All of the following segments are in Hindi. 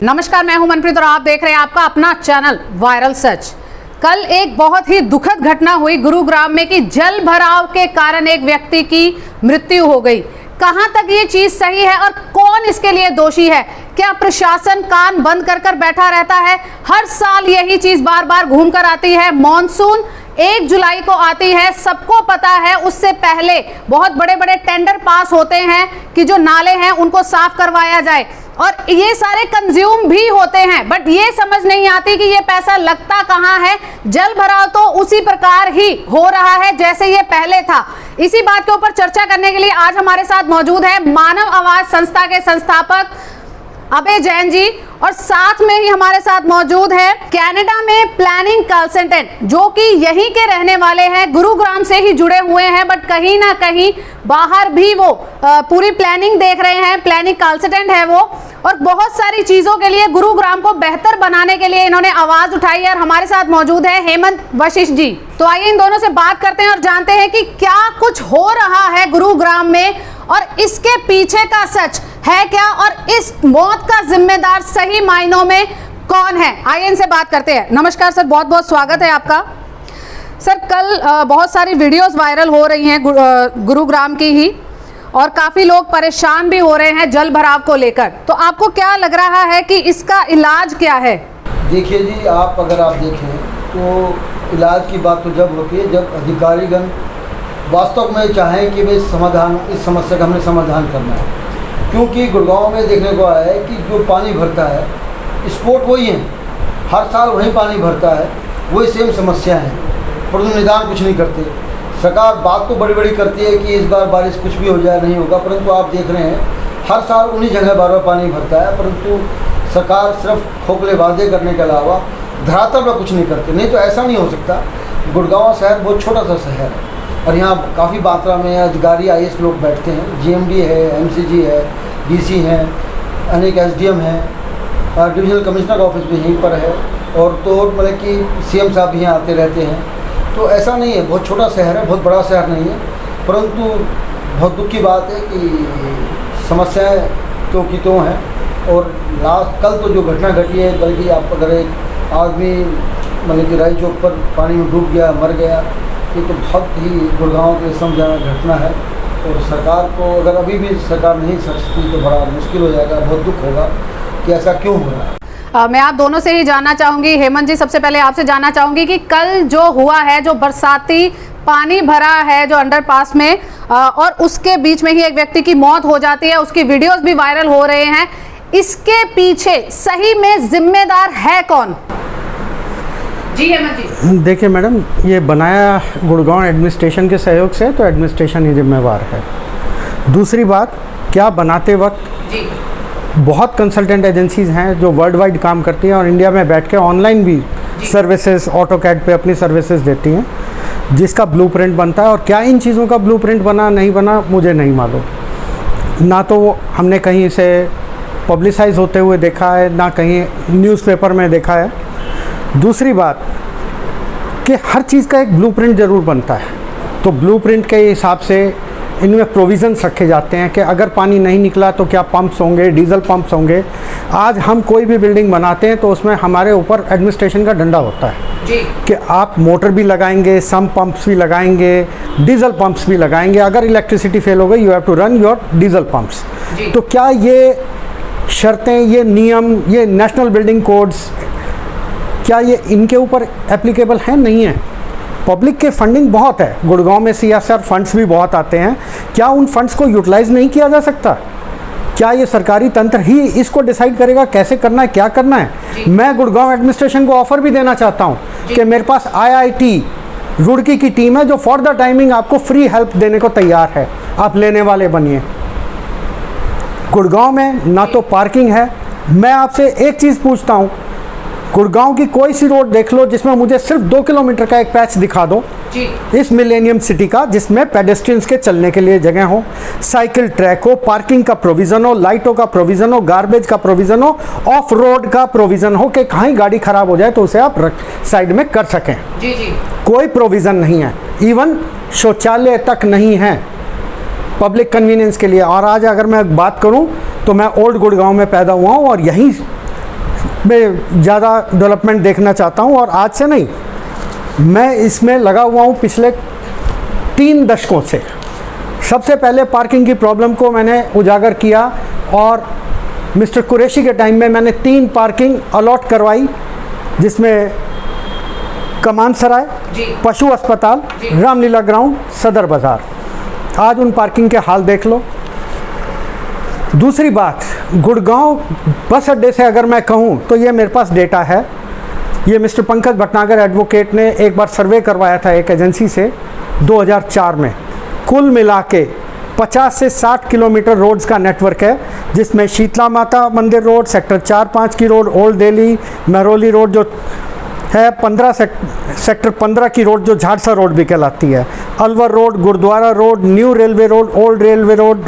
नमस्कार, मैं हूं मनप्रीत और आप देख रहे हैं आपका अपना चैनल वायरल सच। कल एक बहुत ही दुखद घटना हुई गुरुग्राम में कि जल भराव के कारण एक व्यक्ति की मृत्यु हो गई। कहां तक ये चीज सही है और कौन इसके लिए दोषी है? क्या प्रशासन कान बंद कर बैठा रहता है? हर साल यही चीज बार बार घूम कर आती है। मॉनसून 1 जुलाई को आती है, सबको पता है उससे पहले बहुत बड़े बड़े टेंडर पास होते हैं कि जो नाले हैं उनको साफ करवाया जाए और ये सारे कंज्यूम भी होते हैं, बट ये समझ नहीं आती कि ये पैसा लगता कहाँ है। जल भराव तो उसी प्रकार ही हो रहा है जैसे ये पहले था। इसी बात के ऊपर चर्चा करने के लिए आज हमारे साथ मौजूद है मानव आवाज संस्था के संस्थापक अभय जैन जी और साथ में ही हमारे साथ मौजूद है कनाडा में प्लानिंग कंसल्टेंट जो कि यहीं के रहने वाले हैं, गुरुग्राम से ही जुड़े हुए हैं, बट कहीं ना कहीं बाहर भी वो पूरी प्लानिंग देख रहे हैं। प्लानिंग कंसल्टेंट है वो और बहुत सारी चीजों के लिए गुरुग्राम को बेहतर बनाने के लिए इन्होंने आवाज उठाई है और हमारे साथ मौजूद है हेमंत वशिष्ठ जी। तो आइए इन दोनों से बात करते हैं और जानते हैं कि क्या कुछ हो रहा है गुरुग्राम में और इसके पीछे का सच है क्या और इस मौत का जिम्मेदार सही मायनों में कौन है। आइए इनसे बात करते हैं। नमस्कार सर, बहुत बहुत स्वागत है आपका। सर, कल बहुत सारी वीडियोस वायरल हो रही हैं गुरुग्राम की ही और काफ़ी लोग परेशान भी हो रहे हैं जल भराव को लेकर, तो आपको क्या लग रहा है कि इसका इलाज क्या है? देखिए जी, अगर आप देखें तो इलाज की बात तो जब होती है जब अधिकारीगण वास्तव में चाहें कि इस समस्या का हमें समाधान करना है। क्योंकि गुड़गांव में देखने को आया है कि जो पानी भरता है स्पॉट वही है, हर साल वहीं पानी भरता है, वही सेम समस्या है, परंतु निदान कुछ नहीं करते। सरकार बात तो बड़ी बड़ी करती है कि इस बार बारिश कुछ भी हो जाए नहीं होगा, परंतु आप देख रहे हैं हर साल उन्हीं जगह बार बार पानी भरता है, परंतु सरकार सिर्फ खोखले वादे करने के अलावा धरातल पर कुछ नहीं करते। नहीं तो ऐसा नहीं हो सकता। गुड़गांव शहर बहुत छोटा सा शहर है और यहाँ काफ़ी मात्रा में अधिकारी IAS लोग बैठते हैं। GMD है, MCG है, DC हैं, अनेक SDM हैं, डिविजनल कमिश्नर का ऑफिस भी यहीं पर है और तो मतलब कि CM साहब भी यहाँ आते रहते हैं। तो ऐसा नहीं है, बहुत छोटा शहर है, बहुत बड़ा शहर नहीं है, परंतु बहुत दुख की बात है कि समस्याएं तो की तो हैं। और कल तो जो घटना घटी है, बल्कि आप अगर एक आदमी मतलब कि राय चौक पर पानी में डूब गया, मर गया, ये तो बहुत ही गुड़गांव के समझाना घटना है। और सरकार को अगर अभी भी सरकार नहीं सचती तो बड़ा मुश्किल हो जाएगा, बहुत दुख होगा कि ऐसा क्यों हो रहा है। मैं आप दोनों से ही जानना चाहूँगी। हेमंत जी, सबसे पहले आपसे जानना चाहूँगी कि कल जो हुआ है, जो बरसाती पानी भरा है जो अंडरपास में और उसके बीच में ही एक व्यक्ति की मौत हो जाती है, उसकी वीडियोस भी वायरल हो रहे हैं, इसके पीछे सही में जिम्मेदार है कौन? जी हेमंत जी। देखिए मैडम, ये बनाया गुड़गांव एडमिनिस्ट्रेशन के सहयोग से, तो एडमिनिस्ट्रेशन ही जिम्मेवार है। दूसरी बात, क्या बनाते वक्त जी बहुत कंसल्टेंट एजेंसीज़ हैं जो वर्ल्ड वाइड काम करती हैं और इंडिया में बैठ के ऑनलाइन भी सर्विसेज ऑटोकैड पे अपनी सर्विसेज देती हैं, जिसका ब्लूप्रिंट बनता है। और क्या इन चीज़ों का ब्लूप्रिंट बना नहीं बना मुझे नहीं मालूम। ना तो वो हमने कहीं से पब्लिसाइज होते हुए देखा है, ना कहीं न्यूज़पेपर में देखा है। दूसरी बात कि हर चीज़ का एक ब्लूप्रिंट ज़रूर बनता है, तो ब्लूप्रिंट के हिसाब से इनमें प्रोविज़न्स रखे जाते हैं कि अगर पानी नहीं निकला तो क्या पंप्स होंगे, डीजल पंप्स होंगे। आज हम कोई भी बिल्डिंग बनाते हैं तो उसमें हमारे ऊपर एडमिनिस्ट्रेशन का डंडा होता है जी कि आप मोटर भी लगाएंगे, सम पंप्स भी लगाएंगे, डीजल पंप्स भी लगाएंगे। अगर इलेक्ट्रिसिटी फेल हो गई, you have to run your diesel pumps. तो क्या ये शर्तें, ये नियम, ये नेशनल बिल्डिंग कोड्स, क्या ये इनके ऊपर एप्लीकेबल है? नहीं है। पब्लिक के फंडिंग बहुत है, गुड़गांव में CSR फंड्स भी बहुत आते हैं, क्या उन फंड्स को यूटिलाइज नहीं किया जा सकता? क्या ये सरकारी तंत्र ही इसको डिसाइड करेगा कैसे करना है, क्या करना है? मैं गुड़गांव एडमिनिस्ट्रेशन को ऑफर भी देना चाहता हूँ कि मेरे पास IIT रुड़की की टीम है जो फॉर द टाइमिंग आपको फ्री हेल्प देने को तैयार है, आप लेने वाले बनिए। गुड़गांव में ना तो पार्किंग है। मैं आपसे एक चीज़ पूछता हूँ, गुड़गांव की कोई सी रोड देख लो जिसमें मुझे सिर्फ 2 किलोमीटर का एक पैच दिखा दो इस मिलेनियम सिटी का, जिसमें पेडेस्ट्रियंस के चलने के लिए जगह हो, साइकिल ट्रैक हो, पार्किंग का प्रोविज़न हो, लाइटों का प्रोविज़न हो, गार्बेज का प्रोविज़न हो, ऑफ रोड का प्रोविज़न हो कि कहीं गाड़ी खराब हो जाए तो उसे आप साइड में कर सकें। जी जी। कोई प्रोविज़न नहीं है, इवन शौचालय तक नहीं है पब्लिक कन्वीनियंस के लिए। और आज अगर मैं बात करूं तो मैं ओल्ड गुड़गांव में पैदा हुआ हूं और यहीं में ज़्यादा डेवलपमेंट देखना चाहता हूँ, और आज से नहीं, मैं इसमें लगा हुआ हूँ पिछले 3 दशकों से। सबसे पहले पार्किंग की प्रॉब्लम को मैंने उजागर किया, और मिस्टर कुरैशी के टाइम में मैंने 3 पार्किंग अलॉट करवाई, जिसमें कमान सराय, पशु अस्पताल, रामलीला ग्राउंड, सदर बाज़ार। आज उन पार्किंग के हाल देख लो। दूसरी बात, गुड़गांव बस अड्डे से अगर मैं कहूँ तो ये मेरे पास डेटा है, ये मिस्टर पंकज भटनागर एडवोकेट ने एक बार सर्वे करवाया था एक एजेंसी से 2004 में। कुल मिला के 50 से 60 किलोमीटर रोड्स का नेटवर्क है, जिसमें शीतला माता मंदिर रोड, सेक्टर 4-5 की road, old Delhi, Mehrauli road जो है, सेक्टर 15 की रोड जो झाड़सा रोड भी कहलाती है, Alwar road, Gurudwara road, new railway road, old railway road,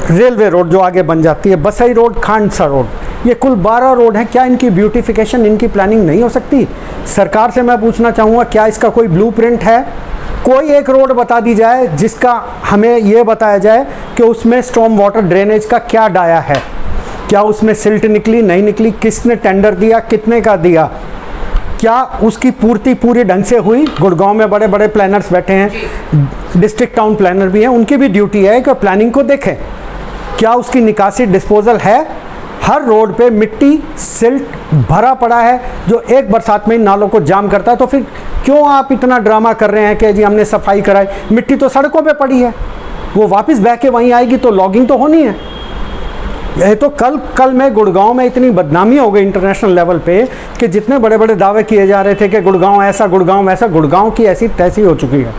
railway road जो आगे बन जाती है, बसई रोड, खांडसा रोड। ये कुल 12 रोड हैं। क्या इनकी ब्यूटिफिकेशन, इनकी प्लानिंग नहीं हो सकती? सरकार से मैं पूछना चाहूँगा, क्या इसका कोई ब्लूप्रिंट है? कोई एक रोड बता दी जाए जिसका हमें ये बताया जाए कि उसमें स्टॉर्म वाटर ड्रेनेज का क्या डाया है, क्या उसमें सिल्ट निकली, नहीं निकली, किसने टेंडर दिया, कितने का दिया, क्या उसकी पूर्ति पूरी ढंग से हुई? गुड़गांव में बड़े बड़े प्लानर्स बैठे हैं, डिस्ट्रिक्ट टाउन प्लानर भी हैं, उनकी भी ड्यूटी है कि प्लानिंग को देखें, क्या उसकी निकासी डिस्पोजल है। हर रोड पे मिट्टी सिल्ट भरा पड़ा है जो एक बरसात में इन नालों को जाम करता है। तो फिर क्यों आप इतना ड्रामा कर रहे हैं कि जी हमने सफाई कराई? मिट्टी तो सड़कों पे पड़ी है, वो वापस बह के वहीं आएगी, तो लॉगिंग तो होनी है। यह तो कल में गुड़गांव में इतनी बदनामी हो गई इंटरनेशनल लेवल पे कि जितने बड़े बड़े दावे किए जा रहे थे कि गुड़गांव ऐसा, गुड़गांव वैसा, गुड़गांव की ऐसी तैसी हो चुकी है।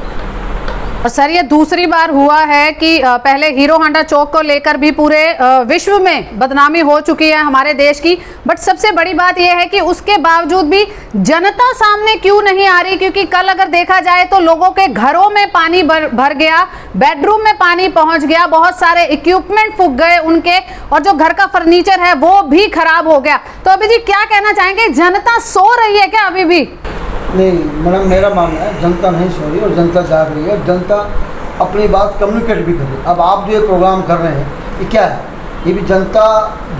और सर, ये दूसरी बार हुआ है कि पहले हीरो होंडा चौक को लेकर भी पूरे विश्व में बदनामी हो चुकी है हमारे देश की, बट सबसे बड़ी बात यह है कि उसके बावजूद भी जनता सामने क्यों नहीं आ रही? क्योंकि कल अगर देखा जाए तो लोगों के घरों में पानी भर गया, बेडरूम में पानी पहुंच गया, बहुत सारे इक्विपमेंट फूक गए उनके, और जो घर का फर्नीचर है वो भी खराब हो गया। तो अभी जी क्या कहना चाहेंगे, जनता सो रही है क्या अभी भी? नहीं मैडम, मेरा मानना है जनता नहीं सो रही और जनता जाग रही है, जनता अपनी बात कम्युनिकेट भी कर रही है। अब आप जो ये प्रोग्राम कर रहे हैं, ये क्या है? ये भी जनता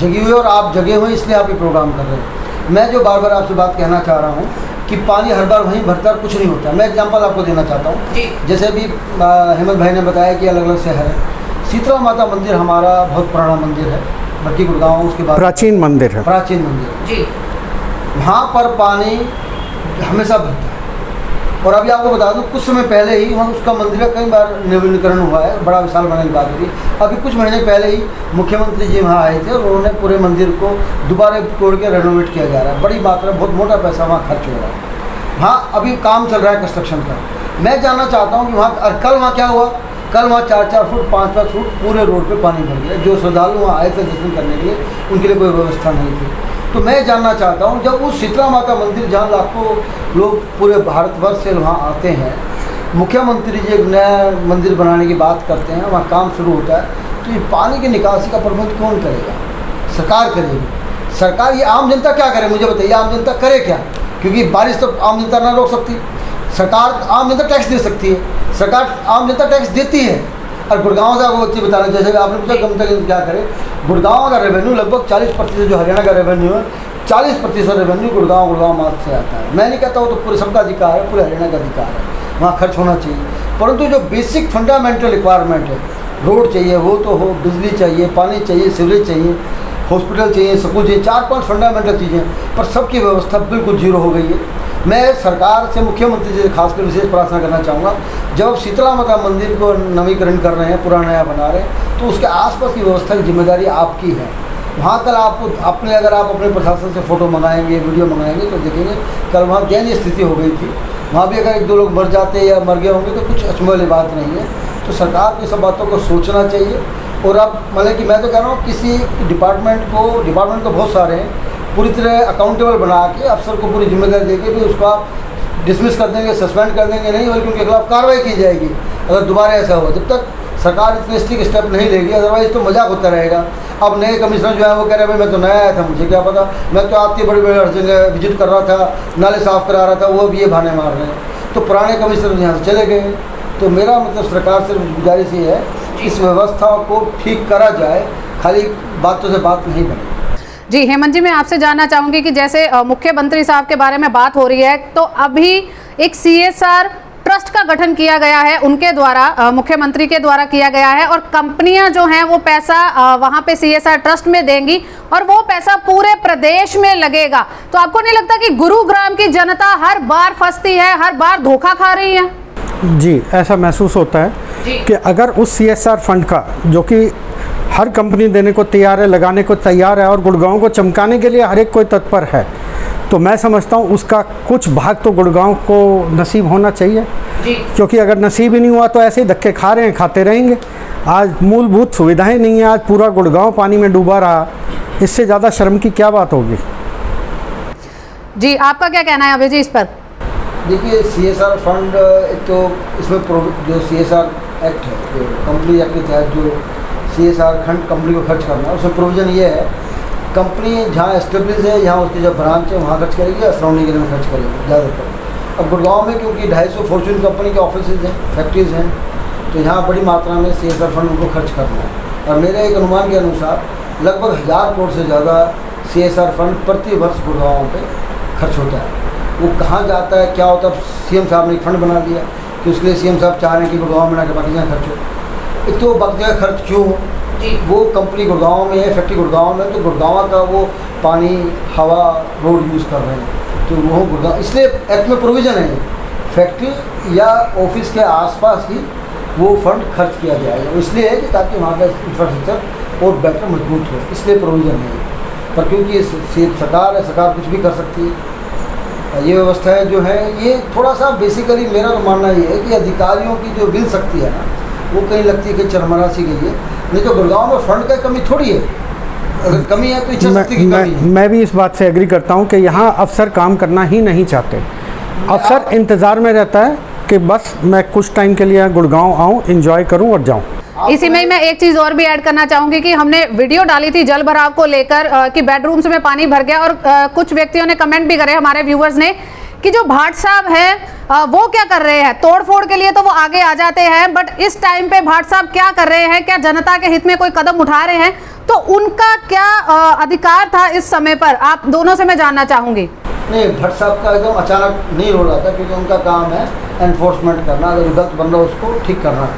जगी हुई है और आप जगे हुए, इसलिए आप ये प्रोग्राम कर रहे हैं। मैं जो बार बार आपसे बात कहना चाह रहा हूँ कि पानी हर बार वहीं भरता कुछ नहीं होता। मैं एग्जाम्पल आपको देना चाहता हूँ। जैसे भी हेमंत भाई ने बताया कि अलग अलग शहर है। शीतला माता मंदिर हमारा बहुत पुराना मंदिर है, भट्टी गुड़गांव, उसके बाद प्राचीन मंदिर है, प्राचीन मंदिर जी। वहाँ पर पानी हमेशा भरता है। और अभी आपको बता दूं, कुछ समय पहले ही वहाँ उसका मंदिर का कई बार नवीनीकरण हुआ है, बड़ा विशाल बनने की बात हुई। अभी कुछ महीने पहले ही मुख्यमंत्री जी वहाँ आए थे और उन्होंने पूरे मंदिर को दोबारा तोड़ के रेनोवेट किया जा रहा है। बड़ी मात्रा, बहुत मोटा पैसा वहाँ खर्च हो रहा है। हाँ, अभी काम चल रहा है कंस्ट्रक्शन का। मैं जानना चाहता हूँ कि वहाँ कल वहाँ क्या हुआ? कल वहाँ 4-4 फुट 5-5 फुट पूरे रोड पे पानी भर गया। जो श्रद्धालु वहाँ आए थे दर्शन करने के लिए, उनके लिए कोई व्यवस्था नहीं थी। तो मैं जानना चाहता हूँ, जब उस शीतला माता मंदिर जहाँ लाखों लोग पूरे भारतवर्ष से वहाँ आते हैं, मुख्यमंत्री जी एक नया मंदिर बनाने की बात करते हैं, वहाँ काम शुरू होता है, तो ये पानी की निकासी का प्रबंध कौन करेगा? सरकार करेगी। सरकार, ये आम जनता क्या करे मुझे बताइए? आम जनता करे क्या? क्योंकि बारिश तो आम जनता ना रोक सकती। सरकार, आम जनता टैक्स दे सकती है, सरकार आम जनता टैक्स देती है। और गुड़गांव का वो चीज़ बताना, जैसे आपने पूछा कम तक क्या करे, गुड़गांव का रेवेन्यू लगभग 40% जो हरियाणा का रेवेन्यू है, 40% रेवेन्यू गुड़गांव मार्ग से आता है। मैं नहीं कहता हूँ तो पूरे सबका अधिकार है, पूरे हरियाणा का अधिकार है, वहाँ खर्च होना चाहिए। परंतु जो बेसिक फंडामेंटल रिक्वायरमेंट है, रोड चाहिए वो तो हो, बिजली चाहिए, पानी चाहिए, सीवरेज चाहिए, हॉस्पिटल चाहिए, स्कूल चाहिए, 4-5 फंडामेंटल चीज़ें, पर सबकी व्यवस्था बिल्कुल जीरो हो गई है। मैं सरकार से, मुख्यमंत्री जी से खासकर विशेष प्रार्थना करना चाहूँगा, जब आप शीतला माता मंदिर को नवीकरण कर रहे हैं, पुराना नया बना रहे हैं, तो उसके आसपास की व्यवस्था की जिम्मेदारी आपकी है। वहाँ कल आपको अगर आप अपने प्रशासन से फ़ोटो मंगाएंगे, वीडियो मंगाएंगे, तो देखेंगे कल वहाँ दयनीय स्थिति हो गई थी। वहाँ भी अगर 1-2 लोग मर जाते या मर गए होंगे तो कुछ अचंभे वाली बात नहीं है। तो सरकार को सब बातों को सोचना चाहिए। और अब मतलब कि मैं तो कह रहा हूँ, किसी डिपार्टमेंट तो बहुत सारे हैं, पूरी तरह अकाउंटेबल बना के अफसर को पूरी जिम्मेदारी देके भी उसको आप डिसमिस कर देंगे, सस्पेंड कर देंगे नहीं, बल्कि उनके खिलाफ कार्रवाई की जाएगी अगर दोबारा ऐसा हो। जब तक सरकार इतने स्ट्रिक्ट स्टेप नहीं लेगी, अदरवाइज तो मजाक होता रहेगा। अब नए कमिश्नर जो है वो कह रहे हैं भाई मैं तो नया आया था, मुझे क्या पता, मैं तो आपकी बड़ी बड़ी हर जगह विजिट कर रहा था, नाले साफ़ करा रहा था, वो भी ये बहाने मार रहे हैं। तो पुराने कमिश्नर यहाँ से चले गए। तो मेरा मतलब सरकार से गुजारिश ये है, इस व्यवस्था को ठीक करा जाए, खाली बातों से बात नहीं बने। जी हेमंत जी, मैं आपसे जानना चाहूँगी कि जैसे मुख्यमंत्री साहब के बारे में बात हो रही है, तो अभी एक CSR ट्रस्ट का गठन किया गया है उनके द्वारा, मुख्यमंत्री के द्वारा किया गया है, और कंपनियां जो हैं वो पैसा वहां पे CSR ट्रस्ट में देंगी और वो पैसा पूरे प्रदेश में लगेगा। तो आपको नहीं लगता कि गुरुग्राम की जनता हर बार फंसती है, हर बार धोखा खा रही है? जी, ऐसा महसूस होता है कि अगर उस CSR फंड का, जो कि हर कंपनी देने को तैयार है, लगाने को तैयार है और गुड़गांव को चमकाने के लिए हर एक कोई तत्पर है, तो मैं समझता हूँ उसका कुछ भाग तो गुड़गांव को नसीब होना चाहिए जी। क्योंकि अगर नसीब ही नहीं हुआ तो ऐसे ही धक्के खा रहे हैं, खाते रहेंगे। आज मूलभूत सुविधाएं नहीं है, आज पूरा गुड़गांव पानी में डूबा रहा, इससे ज़्यादा शर्म की क्या बात होगी? जी, आपका क्या कहना है अभी जी इस पर? देखिए, CSR फंड, एक तो इसमें जो CSR एक्ट है, जो कंपनी एक्ट के तहत जो CSR फंड कंपनी को खर्च करना है, उसमें प्रोविज़न ये है, कंपनी जहाँ एस्टेब्लिश है, यहाँ उसकी जो ब्रांच है वहाँ खर्च करेगी या सराउंडिंग एरिया में खर्च करेगी ज़्यादातर। अब गुड़गांव में क्योंकि 250 फॉर्च्यून कंपनी के ऑफिस हैं, फैक्ट्रीज़ हैं, तो यहाँ बड़ी मात्रा में CSR फंड उनको खर्च करना है। और मेरे एक अनुमान के अनुसार लगभग 1000 करोड़ से ज़्यादा CSR फंड प्रति वर्ष गुड़गांव पे खर्च होता है। वो कहाँ जाता है, क्या होता है, CM साहब ने एक फंड बना दिया कि उसके लिए CM साहब चाह रहे हैं कि गुड़गांव में ना बाकी जगह खर्च हो। एक तो बाकी जगह खर्च क्यों हो, वो कंपनी गुड़गांव में है, फैक्ट्री गुड़गांव में, तो गुड़गांव का वो पानी, हवा, रोड यूज़ कर रहे हैं, तो वो गुड़गांव, इसलिए एक्ट में प्रोविज़न है फैक्ट्री या ऑफिस के आसपास ही वो फंड खर्च किया जाएगा। इसलिए है कि ताकि वहाँ का इंफ्रास्ट्रक्चर और बेटर मजबूत हो, इसलिए प्रोविज़न है। पर क्योंकि सरकार है, सरकार कुछ भी कर सकती है, ये व्यवस्थाएँ जो है ये थोड़ा सा बेसिकली मेरा तो मानना ये है कि अधिकारियों की जो बिल सकती है ना, वो कहीं लगती है कि चरमरा सी गई है। नहीं तो गुड़गांव में फंड का कमी थोड़ी है, अगर कमी है तो इच्छा शक्ति की कमी है। मैं भी इस बात से एग्री करता हूँ कि यहाँ अफसर काम करना ही नहीं चाहते। अफसर इंतज़ार में रहता है कि बस मैं कुछ टाइम के लिए गुड़गांव आऊँ, एंजॉय करूँ और जाऊँ। इसी में मैं एक चीज़ और भी ऐड करना चाहूँगी कि हमने वीडियो डाली थी जल भराव को लेकर कि बेडरूम्स में पानी भर गया, और कुछ व्यक्तियों ने कमेंट भी करे, हमारे व्यूवर्स ने, कि जो भाट साहब है वो क्या कर रहे हैं, तोड़ फोड़ के लिए तो वो आगे आ जाते हैं, बट इस टाइम पे भाट साहब क्या कर रहे हैं, क्या जनता के हित में कोई कदम उठा रहे हैं, तो उनका क्या अधिकार था इस समय पर, आप दोनों से मैं जानना चाहूँगी। नहीं, भट्ट साहब का एकदम अचानक नहीं रोल आता, क्योंकि उनका काम है एनफोर्समेंट करना, अगर गलत बन रहा है उसको ठीक करना,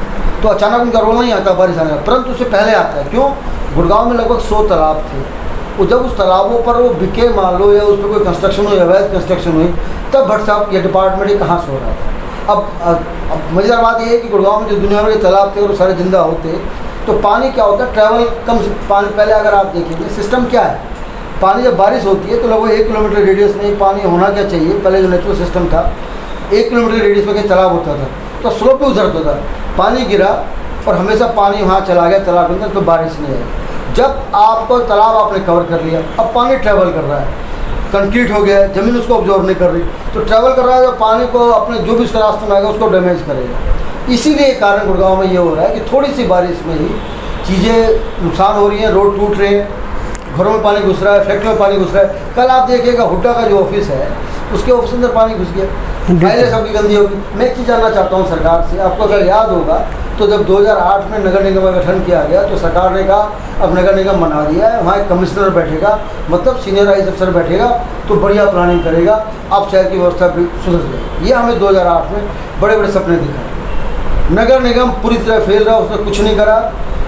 तो अचानक उनका रोल नहीं आता बारिश आने का, परंतु उससे पहले आता है। क्यों? गुड़गांव में लगभग 100 तालाब थे, वो जब उस तालाबों पर वो बिके मान लो या उस पर कोई कंस्ट्रक्शन हुई, अवैध कंस्ट्रक्शन हुई, तब भट्ट साहब ये डिपार्टमेंट ही कहाँ से हो रहा था। अब मज़ेदार बात ये है कि गुड़गांव में जो दुनिया भर के तालाब थे और सारे जिंदा होते, तो पानी क्या होता है, ट्रैवल कम से पानी, पहले अगर आप देखेंगे सिस्टम क्या है, पानी जब बारिश होती है तो लगभग 1 किलोमीटर रेडियस में पानी होना क्या चाहिए, पहले जो नेचुरल सिस्टम था 1 किलोमीटर रेडियस में कहीं तालाब होता था, तो स्लोप पे उतरता था, पानी गिरा और हमेशा पानी वहाँ चला गया तालाब के अंदर, तो बारिश नहीं आई। जब आपको तालाब आपने कवर कर लिया, अब पानी ट्रैवल कर रहा है, कंक्रीट हो गया, ज़मीन उसको ऑब्जॉर्व नहीं कर रही, तो ट्रैवल कर रहा है, तो पानी को अपने जो भी उसके रास्ते में आएगा उसको डैमेज करेगा। इसीलिए कारण गुड़गांव में ये हो रहा है कि थोड़ी सी बारिश में ही चीज़ें नुकसान हो रही हैं, रोड टूट रहे हैं, घरों में पानी घुस रहा है, फैक्ट्री में पानी घुस रहा है। कल आप देखिएगा हुड्डा का जो ऑफिस है उसके ऑफिस के अंदर पानी घुस गया, फाइलें सबकी गंदी होगी। मैं एक चीज़ जानना चाहता हूँ सरकार से, आपको अगर याद होगा तो जब 2008 में नगर निगम का गठन किया गया तो सरकार ने कहा अब नगर निगम बना दिया है, वहाँ एक कमिश्नर बैठेगा, मतलब सीनियराइज अफसर बैठेगा, तो बढ़िया प्लानिंग करेगा, अब शहर की व्यवस्था भी सुधर जाएगी। ये हमें 2008 में बड़े बड़े सपने दिखाए। नगर निगम पूरी तरह फेल रहा, उसने कुछ नहीं करा।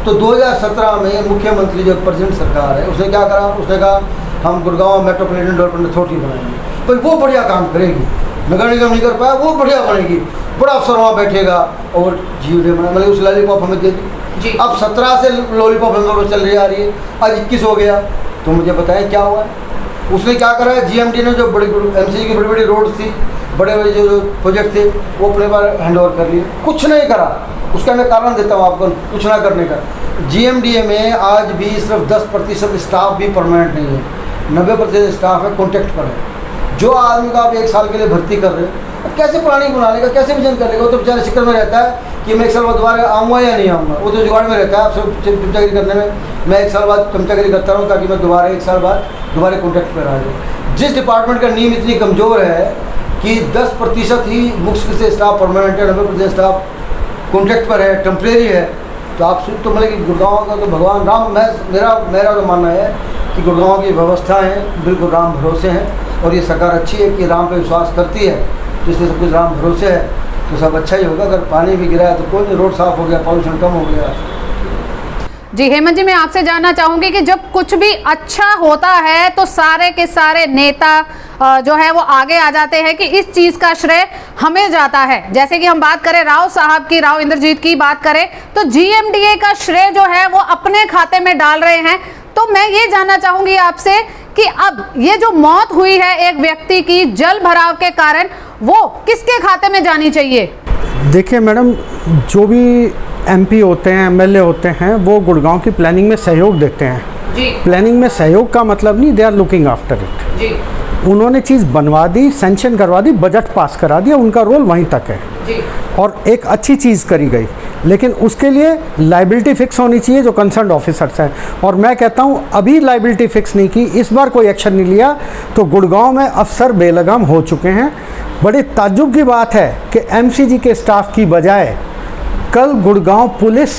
तो 2017 में मुख्यमंत्री जो प्रेसिडेंट सरकार है उसने क्या करा, उसने कहा हम गुड़गांव मेट्रोपॉलिटन डेवलपमेंट अथॉरिटी बनाएंगे, पर वो बढ़िया काम करेगी। नगर निगम नहीं कर पाया, वो बढ़िया बनेगी, बड़ा अफसर वहाँ बैठेगा और जीव बना, मतलब उस लॉलीपॉप हमें दे दी। अब 17 से लॉलीपॉप हम लोग चल रही आ रही है, आज 21 हो गया, तो मुझे बताएं क्या हुआ है। उसने क्या करा है, GMD ने जो बड़ी MCG की बड़ी बड़ी रोड थी, बड़े बड़े जो प्रोजेक्ट थे, वो अपने बार हैंड ओवर कर लिए, कुछ नहीं करा। उसका मैं कारण देता हूँ आपको कुछ ना करने का। GMDA में आज भी सिर्फ 10% स्टाफ भी परमानेंट नहीं है, 90% स्टाफ है कॉन्ट्रैक्ट पर है। जो आदमी का आप 1 साल के लिए भर्ती कर रहे हैं, अब कैसे प्लानिंग बना लेगा, कैसे विजन कर लेगा। वो तो बेचारे शिक्र में रहता है कि मैं 1 साल बाद दोबारा आऊँगा या नहीं आऊँगा, वो तो जुगाड़ में रहता है। आप सब चमचागिरी करने में, मैं 1 साल बाद चमचागिरी करता रहूँ ताकि मैं दोबारा 1 साल बाद दोबारा कॉन्ट्रैक्ट पर आ जाऊँ। जिस डिपार्टमेंट का नींव इतनी कमज़ोर है कि 10% ही मुख्य से स्टाफ परमानेंट है, 90% स्टाफ कॉन्ट्रैक्ट पर है, टेम्प्रेरी है, तो आप तो मतलब कि गुड़गांव का तो भगवान राम, मेरा तो मानना है कि गुड़गांव की व्यवस्थाएं बिल्कुल राम भरोसे हैं और ये सरकार अच्छी है कि राम पे विश्वास करती है, तो इसलिए सब कुछ राम भरोसे है, तो सब अच्छा ही होगा। अगर पानी भी गिरा है तो कोई नहीं, रोड साफ़ हो गया, पॉल्यूशन कम हो गया। जी हेमंत जी, मैं आपसे जानना चाहूंगी कि जब कुछ भी अच्छा होता है तो सारे के सारे नेता जो है वो आगे आ जाते हैं कि इस चीज का श्रेय हमें जाता है। जैसे कि हम बात करें राव साहब की, राव इंद्रजीत की बात करें तो जीएमडीए का श्रेय जो है वो अपने खाते में डाल रहे हैं। तो मैं ये जानना चाहूंगी आपसे कि अब ये जो मौत हुई है एक व्यक्ति की जल भराव के कारण, वो किसके खाते में जानी चाहिए? देखिए मैडम, जो भी एमपी होते हैं, एमएलए होते हैं, वो गुड़गांव की प्लानिंग में सहयोग देते हैं जी। प्लानिंग में सहयोग का मतलब नहीं, they are looking after it जी। उन्होंने चीज़ बनवा दी, सैंक्शन करवा दी, बजट पास करा दिया, उनका रोल वहीं तक है जी। और एक अच्छी चीज़ करी गई, लेकिन उसके लिए लाइबिलिटी फिक्स होनी चाहिए जो कंसर्न ऑफिसर्स हैं। और मैं कहता हूँ अभी लाइबिलिटी फिक्स नहीं की, इस बार कोई एक्शन नहीं लिया तो गुड़गांव में अफसर बेलगाम हो चुके हैं। बड़ी ताज्जुब की बात है कि एमसीजी के स्टाफ की बजाय कल गुड़गांव पुलिस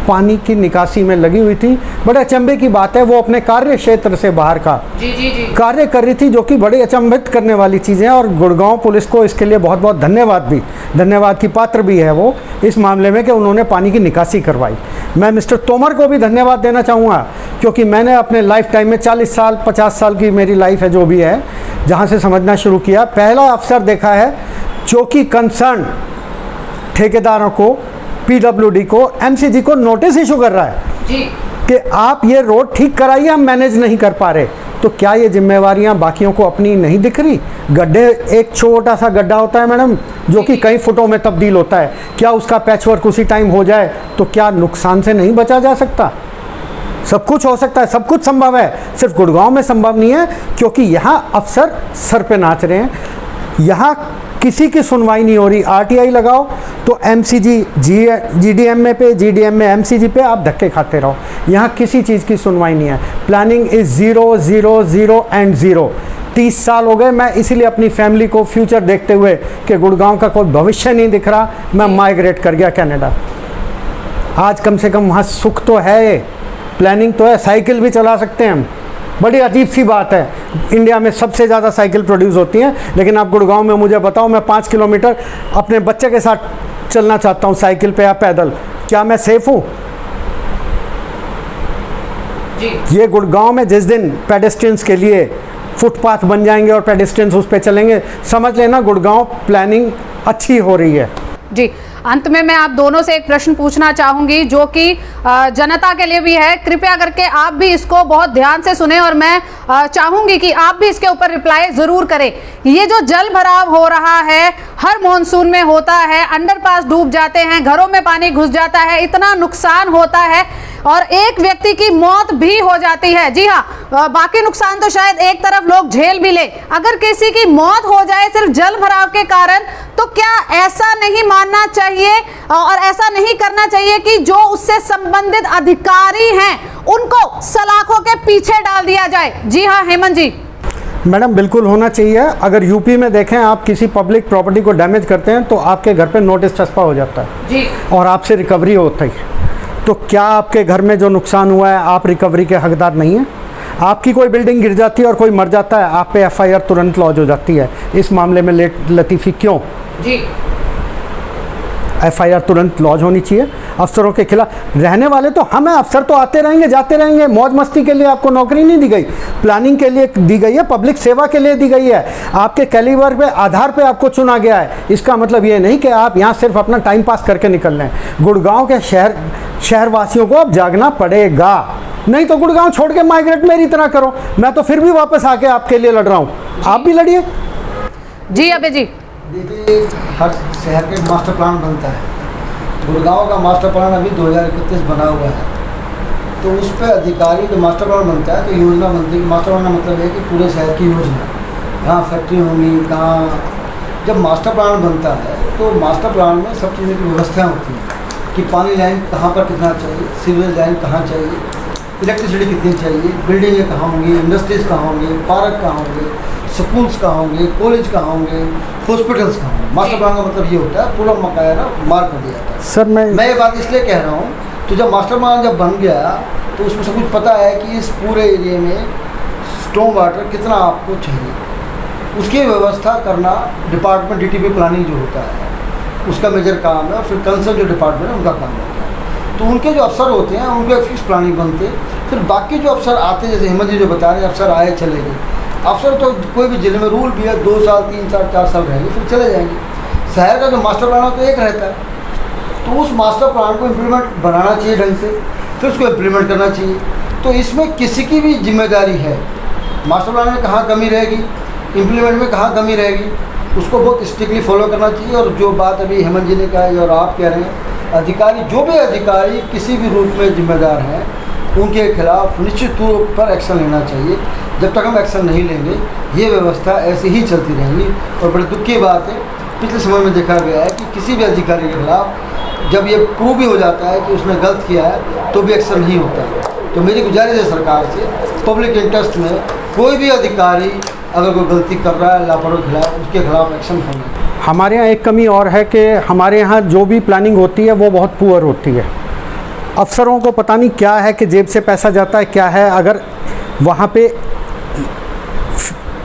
पानी की निकासी में लगी हुई थी। बड़े अचंभे की बात है, वो अपने कार्य क्षेत्र से बाहर का कार्य कर रही थी, जो कि बड़ी अचंभित करने वाली चीज़ें हैं। और गुड़गांव पुलिस को इसके लिए बहुत बहुत धन्यवाद की पात्र भी है वो इस मामले में कि उन्होंने पानी की निकासी करवाई। मैं मिस्टर तोमर को भी धन्यवाद देना चाहूँगा, क्योंकि मैंने अपने लाइफ टाइम में 40 साल 50 साल की मेरी लाइफ है जो भी है, जहाँ से समझना शुरू किया, पहला अफसर देखा है जो कि कंसर्न ठेकेदारों को, पीडब्ल्यूडी को, एमसीजी को नोटिस इशू कर रहा है जी कि आप ये रोड ठीक कराइए, हम मैनेज नहीं कर पा रहे। तो क्या ये जिम्मेवारियां बाकियों को अपनी नहीं दिख रही? गड्ढे, एक छोटा सा गड्ढा होता है मैडम जो कि कई फुटों में तब्दील होता है, क्या उसका पैचवर्क उसी टाइम हो जाए तो क्या नुकसान से नहीं बचा जा सकता? सब कुछ हो सकता है, सब कुछ संभव है, सिर्फ गुड़गांव में संभव नहीं है, क्योंकि यहाँ अफसर सर पे नाच रहे हैं। यहाँ किसी की सुनवाई नहीं हो रही। आरटीआई लगाओ तो एमसीजी जीडीएम में पे, जीडीएम में एमसीजी पे आप धक्के खाते रहो। यहाँ किसी चीज़ की सुनवाई नहीं है। Planning is 0 0 0 and 0। 30 साल हो गए, मैं इसीलिए अपनी फैमिली को फ्यूचर देखते हुए कि गुड़गांव का कोई भविष्य नहीं दिख रहा, मैं माइग्रेट कर गया कनाडा। आज कम से कम वहाँ सुख तो है, प्लानिंग तो है, साइकिल भी चला सकते हैं हम। बड़ी अजीब सी बात है, इंडिया में सबसे ज़्यादा साइकिल प्रोड्यूस होती हैं, लेकिन आप गुड़गांव में मुझे बताओ, मैं 5 किलोमीटर अपने बच्चे के साथ चलना चाहता हूँ साइकिल पे या पैदल, क्या मैं सेफ हूँ? ये गुड़गांव में जिस दिन पेडेस्ट्रियंस के लिए फुटपाथ बन जाएंगे और पेडेस्ट्रियंस उस पर चलेंगे, समझ लेना गुड़गांव प्लानिंग अच्छी हो रही है। जी, अंत में मैं आप दोनों से एक प्रश्न पूछना चाहूंगी जो कि जनता के लिए भी है। कृपया करके आप भी इसको बहुत ध्यान से सुने और मैं चाहूंगी कि आप भी इसके ऊपर रिप्लाई जरूर करें। ये जो जल भराव हो रहा है हर मॉनसून में होता है, अंडरपास डूब जाते हैं, घरों में पानी घुस जाता है, इतना नुकसान होता है और एक व्यक्ति की मौत भी हो जाती है। जी हाँ, बाकी नुकसान तो शायद एक तरफ लोग झेल भी ले, अगर किसी की मौत हो जाए सिर्फ जल भराव के कारण, तो क्या ऐसा नहीं मानना चाहिए और ऐसा नहीं करना चाहिए कि जो उससे संबंधित अधिकारी हैं उनको सलाखों के पीछे डाल दिया जाए? जी हाँ हेमंत जी। मैडम बिल्कुल होना चाहिए। अगर यूपी में देखें, आप किसी पब्लिक प्रॉपर्टी को डैमेज करते हैं तो आपके घर पे नोटिस चस्पा हो जाता है जी, और आपसे रिकवरी होती है। तो क्या आपके घर में जो नुकसान हुआ है आप रिकवरी के हकदार नहीं हैं? आपकी कोई बिल्डिंग गिर जाती है और कोई मर जाता है, आप पे एफआईआर तुरंत लॉन्च हो जाती है। इस मामले में लेट लतीफ़ी क्यों? जी, एफआईआर तुरंत लॉन्च होनी चाहिए अफसरों के खिलाफ। रहने वाले तो हम हैं, अफसर तो आते रहेंगे जाते रहेंगे, मौज मस्ती के लिए आपको नौकरी नहीं दी गई, प्लानिंग के लिए दी गई है, पब्लिक सेवा के लिए दी गई है, आपके कैलिबर पे आधार पे आपको चुना गया है। इसका मतलब ये नहीं कि आप यहाँ सिर्फ अपना टाइम पास करके निकल रहे हैं। गुड़गांव के शहरवासियों को अब जागना पड़ेगा, नहीं तो गुड़गांव छोड़ के माइग्रेट मेरी तरह करो, मैं तो फिर भी वापस आके आपके लिए लड़ रहा हूँ, आप भी लड़िए। जी अबे जी। देखिए, हर शहर का मास्टर प्लान बनता है। गुड़गांव का मास्टर प्लान अभी 2031 बना हुआ है, तो उस पर अधिकारी जो मास्टर प्लान बनता है तो योजना बनती है। मास्टर प्लान का मतलब है कि पूरे शहर की योजना, कहाँ फैक्ट्री होंगी, कहाँ। जब मास्टर प्लान बनता है तो मास्टर प्लान में सब चीज़ों की व्यवस्था होती है कि पानी लाइन कहाँ पर कितना चाहिए, सीवरेज लाइन कहाँ चाहिए, इलेक्ट्रिसिटी कितनी चाहिए, बिल्डिंगें कहाँ होंगी, इंडस्ट्रीज़ कहाँ होंगे, पार्क कहाँ होंगे, स्कूल्स कहाँ होंगे, कॉलेज कहाँ होंगे, हॉस्पिटल्स कहाँ होंगे। मास्टर प्लान का मतलब ये होता है पूरा मकाया मार्क कर दिया जाता है। सर मैं ये बात इसलिए कह रहा हूँ, तो जब मास्टर प्लान जब बन गया तो उसमें से कुछ पता है कि इस पूरे एरिया में स्टॉर्म वाटर कितना आपको चाहिए, उसकी व्यवस्था करना डिपार्टमेंट डीटीपी प्लानिंग जो होता है उसका मेजर काम है, और फिर कंसर्न जो डिपार्टमेंट है उनका काम होता है। तो उनके जो अफसर होते हैं उनके फिक्स प्लानिंग बनते हैं। फिर बाकी जो अफसर आते हैं, जैसे हेमंत जी जो बता रहे हैं अफसर आए चले गए, अफसर तो कोई भी जिले में रूल भी है 2 साल 3 साल 4 साल रहेंगे फिर चले जाएंगे। शहर का जो मास्टर प्लान है तो एक रहता है, तो उस मास्टर प्लान को इम्प्लीमेंट बनाना चाहिए ढंग से, फिर उसको इम्प्लीमेंट करना चाहिए। तो इसमें किसी की भी जिम्मेदारी है, मास्टर प्लान में कहाँ कमी रहेगी, इम्प्लीमेंट में कहाँ कमी रहेगी, उसको बहुत स्ट्रिक्टली फॉलो करना चाहिए। और जो बात अभी हेमंत जी ने कहा है और आप कह रहे हैं, अधिकारी जो भी अधिकारी किसी भी रूप में जिम्मेदार हैं उनके खिलाफ निश्चित तौर पर एक्शन लेना चाहिए। जब तक हम एक्शन नहीं लेंगे ये व्यवस्था ऐसे ही चलती रहेगी। और बड़ी दुख की बात है, पिछले समय में देखा गया है कि किसी भी अधिकारी के खिलाफ जब ये प्रूव भी हो जाता है कि उसने गलत किया है तो भी एक्शन नहीं होता है। तो मेरी गुजारिश है सरकार से, पब्लिक इंटरेस्ट में कोई भी अधिकारी अगर कोई गलती कर रहा है, लापरवाही खिलाफ, उसके खिलाफ एक्शन होना। हमारे यहाँ एक कमी और है कि हमारे यहाँ जो भी प्लानिंग होती है वो बहुत पुअर होती है। अफसरों को पता नहीं क्या है कि जेब से पैसा जाता है क्या है। अगर वहाँ पे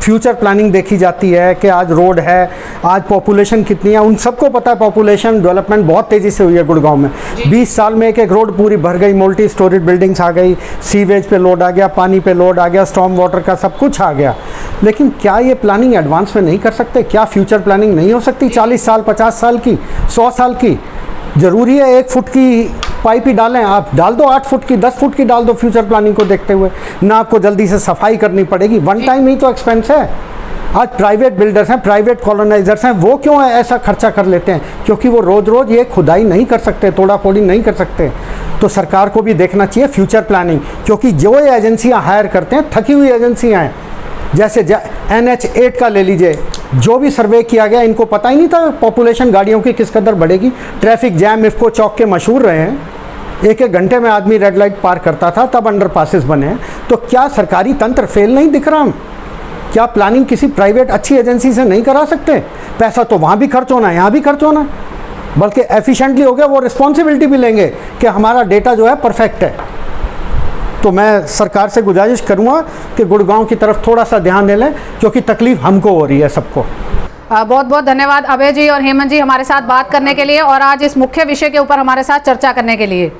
फ्यूचर प्लानिंग देखी जाती है कि आज रोड है, आज पॉपुलेशन कितनी है, उन सबको पता है पॉपुलेशन डेवलपमेंट बहुत तेज़ी से हुई है गुड़गांव में। 20 साल में एक रोड पूरी भर गई, मल्टी स्टोरीड बिल्डिंग्स आ गई, सीवेज पे लोड आ गया, पानी पे लोड आ गया, स्टॉर्म वाटर का सब कुछ आ गया। लेकिन क्या ये प्लानिंग एडवांस में नहीं कर सकते? क्या फ्यूचर प्लानिंग नहीं हो सकती 40 साल 50 साल की 100 साल की? ज़रूरी है 1 फुट की पाइप ही डालें? आप डाल दो 8 फुट की, 10 फुट की डाल दो फ्यूचर प्लानिंग को देखते हुए, ना आपको जल्दी से सफाई करनी पड़ेगी। वन टाइम ही तो एक्सपेंस है। आज प्राइवेट बिल्डर्स हैं, प्राइवेट कॉलोनाइजर्स हैं, वो क्यों ऐसा खर्चा कर लेते हैं? क्योंकि वो रोज़ रोज़ ये खुदाई नहीं कर सकते, तोड़ा फोड़ी नहीं कर सकते। तो सरकार को भी देखना चाहिए फ्यूचर प्लानिंग, क्योंकि जो ये एजेंसियाँ हायर करते हैं थकी हुई एजेंसियाँ हैं। जैसे NH8 का ले लीजिए, जो भी सर्वे किया गया इनको पता ही नहीं था पॉपुलेशन गाड़ियों की किस कदर बढ़ेगी। ट्रैफिक जैम इफ़को चौक के मशहूर रहे हैं, 1-1 घंटे में आदमी रेड लाइट पार करता था, तब अंडर पासेस बने हैं। तो क्या सरकारी तंत्र फेल नहीं दिख रहा हम? क्या प्लानिंग किसी प्राइवेट अच्छी एजेंसी से नहीं करा सकते? पैसा तो वहाँ भी खर्च होना है, यहाँ भी खर्च होना है, बल्कि एफिशिएंटली हो गया। वो रिस्पॉन्सिबिलिटी भी लेंगे कि हमारा डेटा जो है परफेक्ट है। तो मैं सरकार से गुजारिश करूँगा कि गुड़गांव की तरफ थोड़ा सा ध्यान दे लें, क्योंकि तकलीफ़ हमको हो रही है सबको। बहुत बहुत धन्यवाद अभय जी और हेमंत जी हमारे साथ बात करने के लिए और आज इस मुख्य विषय के ऊपर हमारे साथ चर्चा करने के लिए।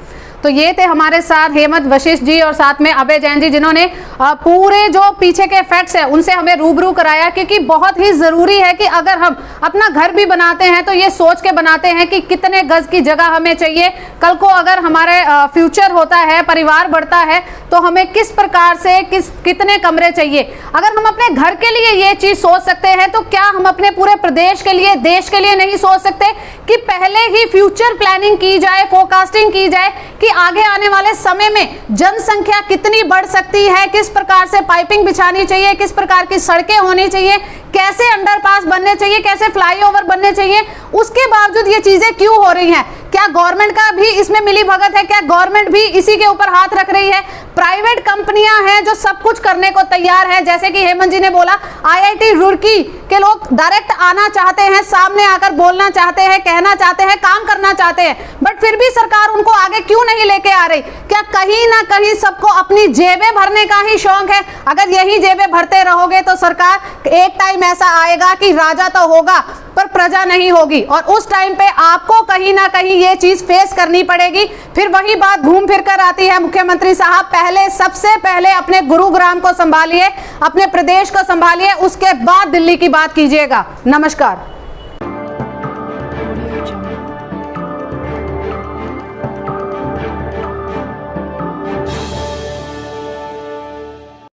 तो ये थे हमारे साथ हेमंत वशिष्ठ जी और साथ में अभय जैन जी, जिन्होंने पूरे जो पीछे के फैक्ट्स हैं उनसे हमें रूबरू कराया। क्योंकि बहुत ही ज़रूरी है कि अगर हम अपना घर भी बनाते हैं तो ये सोच के बनाते हैं कि कितने गज की जगह हमें चाहिए। कल को अगर हमारे फ्यूचर होता है, परिवार बढ़ता है, तो हमें किस प्रकार से कितने कमरे चाहिए। अगर हम अपने घर के लिए ये चीज़ सोच सकते हैं तो क्या हम अपने पूरे प्रदेश के लिए, देश के लिए नहीं सोच सकते कि पहले ही फ्यूचर प्लानिंग की जाए, फोरकास्टिंग की जाए कि आगे आने वाले समय में जनसंख्या कितनी बढ़ सकती है, किस प्रकार से पाइपिंग बिछानी चाहिए, किस प्रकार की सड़कें होनी चाहिए, कैसे अंडरपास बनने चाहिए, कैसे फ्लाईओवर बनने चाहिए। उसके बावजूद ये चीजें क्यों हो रही हैं? क्या गवर्नमेंट का भी इसमें मिली भगत है? क्या गवर्नमेंट भी इसी के ऊपर हाथ रख रही है? प्राइवेट कंपनियां हैं जो सब कुछ करने को तैयार है। जैसे कि हेमंत जी ने बोला, IIT रुड़की के लोग डायरेक्ट आना चाहते हैं, सामने आकर बोलना चाहते हैं, कहना चाहते हैं, काम करना चाहते हैं, बट फिर भी सरकार उनको आगे क्यों नहीं लेके आ रही? क्या कहीं ना कहीं सबको अपनी जेबें भरने का ही शौक है? अगर यही जेबें भरते रहोगे तो सरकार, एक टाइम ऐसा आएगा कि राजा तो होगा पर प्रजा नहीं होगी, और उस टाइम पे आपको कहीं ना कहीं ये चीज फेस करनी पड़ेगी। फिर वही बात घूम फिर कर आती है, मुख्यमंत्री साहब पहले, सबसे पहले अपने गुरुग्राम को संभालिए, अपने प्रदेश को संभालिए, उसके बाद दिल्ली की बात कीजिएगा। नमस्कार।